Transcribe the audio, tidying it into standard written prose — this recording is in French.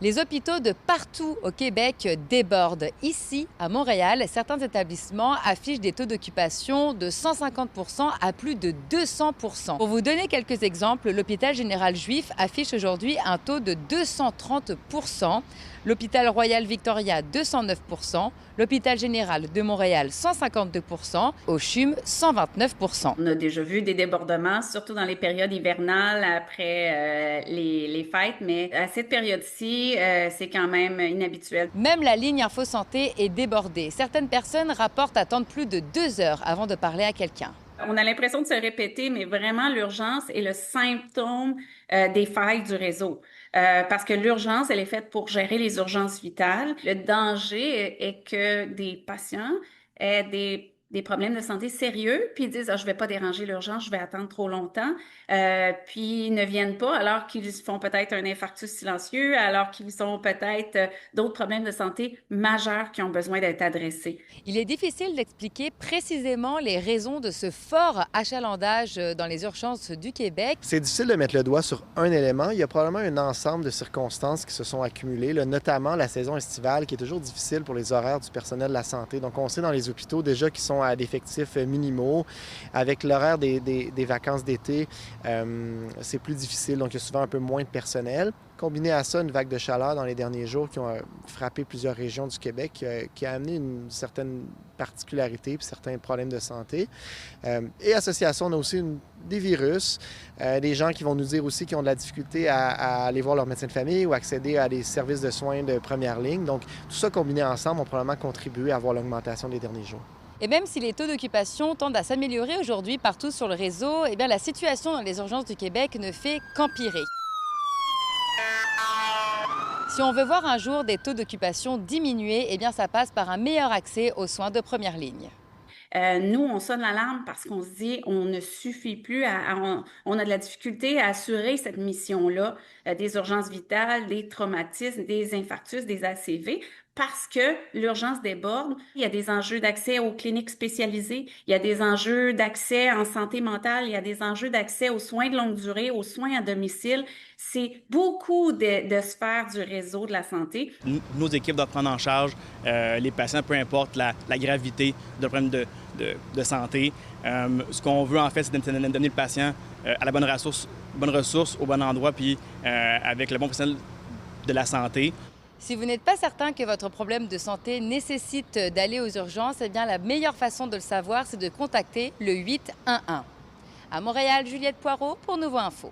Les hôpitaux de partout au Québec débordent. Ici, à Montréal, certains établissements affichent des taux d'occupation de 150 % à plus de 200 %. Pour vous donner quelques exemples, l'hôpital général juif affiche aujourd'hui un taux de 230 %, l'hôpital Royal Victoria 209 %, l'hôpital général de Montréal 152 %, au CHUM 129 %. On a déjà vu des débordements, surtout dans les périodes hivernales après les fêtes, mais à cette période-ci, c'est quand même inhabituel. Même la ligne Info Santé est débordée. Certaines personnes rapportent attendre plus de 2 heures avant de parler à quelqu'un. On a l'impression de se répéter, mais vraiment, l'urgence est le symptôme des failles du réseau. Parce que l'urgence, elle est faite pour gérer les urgences vitales. Le danger est que des patients aient des problèmes de santé sérieux, puis ils disent, ah, je vais pas déranger l'urgence, je vais attendre trop longtemps, puis ils ne viennent pas alors qu'ils font peut-être un infarctus silencieux, alors qu'ils ont peut-être d'autres problèmes de santé majeurs qui ont besoin d'être adressés. Il est difficile d'expliquer précisément les raisons de ce fort achalandage dans les urgences du Québec. C'est difficile de mettre le doigt sur un élément. Il y a probablement un ensemble de circonstances qui se sont accumulées, là, notamment la saison estivale qui est toujours difficile pour les horaires du personnel de la santé. Donc, on sait dans les hôpitaux déjà qui sont à d'effectifs minimaux. Avec l'horaire des vacances d'été, c'est plus difficile. Donc, il y a souvent un peu moins de personnel. Combiné à ça, une vague de chaleur dans les derniers jours qui ont frappé plusieurs régions du Québec, qui a amené une certaine particularité et certains problèmes de santé. Et associé à ça, on a aussi des virus, des gens qui vont nous dire aussi qu'ils ont de la difficulté à aller voir leur médecin de famille ou accéder à des services de soins de première ligne. Donc, tout ça combiné ensemble ont probablement contribué à voir l'augmentation des derniers jours. Et même si les taux d'occupation tendent à s'améliorer aujourd'hui partout sur le réseau, eh bien, la situation dans les urgences du Québec ne fait qu'empirer. Si on veut voir un jour des taux d'occupation diminuer, eh bien, ça passe par un meilleur accès aux soins de première ligne. Nous, on sonne l'alarme parce qu'on se dit, on ne suffit plus, on a de la difficulté à assurer cette mission-là, des urgences vitales, des traumatismes, des infarctus, des ACV, parce que l'urgence déborde. Il y a des enjeux d'accès aux cliniques spécialisées, il y a des enjeux d'accès en santé mentale, il y a des enjeux d'accès aux soins de longue durée, aux soins à domicile. C'est beaucoup de sphères du réseau de la santé. Nos équipes doivent prendre en charge les patients, peu importe la gravité de problème de santé. Ce qu'on veut, en fait, c'est d'amener le patient à la bonne ressource, au bon endroit, puis avec le bon professionnel de la santé. Si vous n'êtes pas certain que votre problème de santé nécessite d'aller aux urgences, eh bien, la meilleure façon de le savoir, c'est de contacter le 811. À Montréal, Juliette Poirot pour Nouveau Info.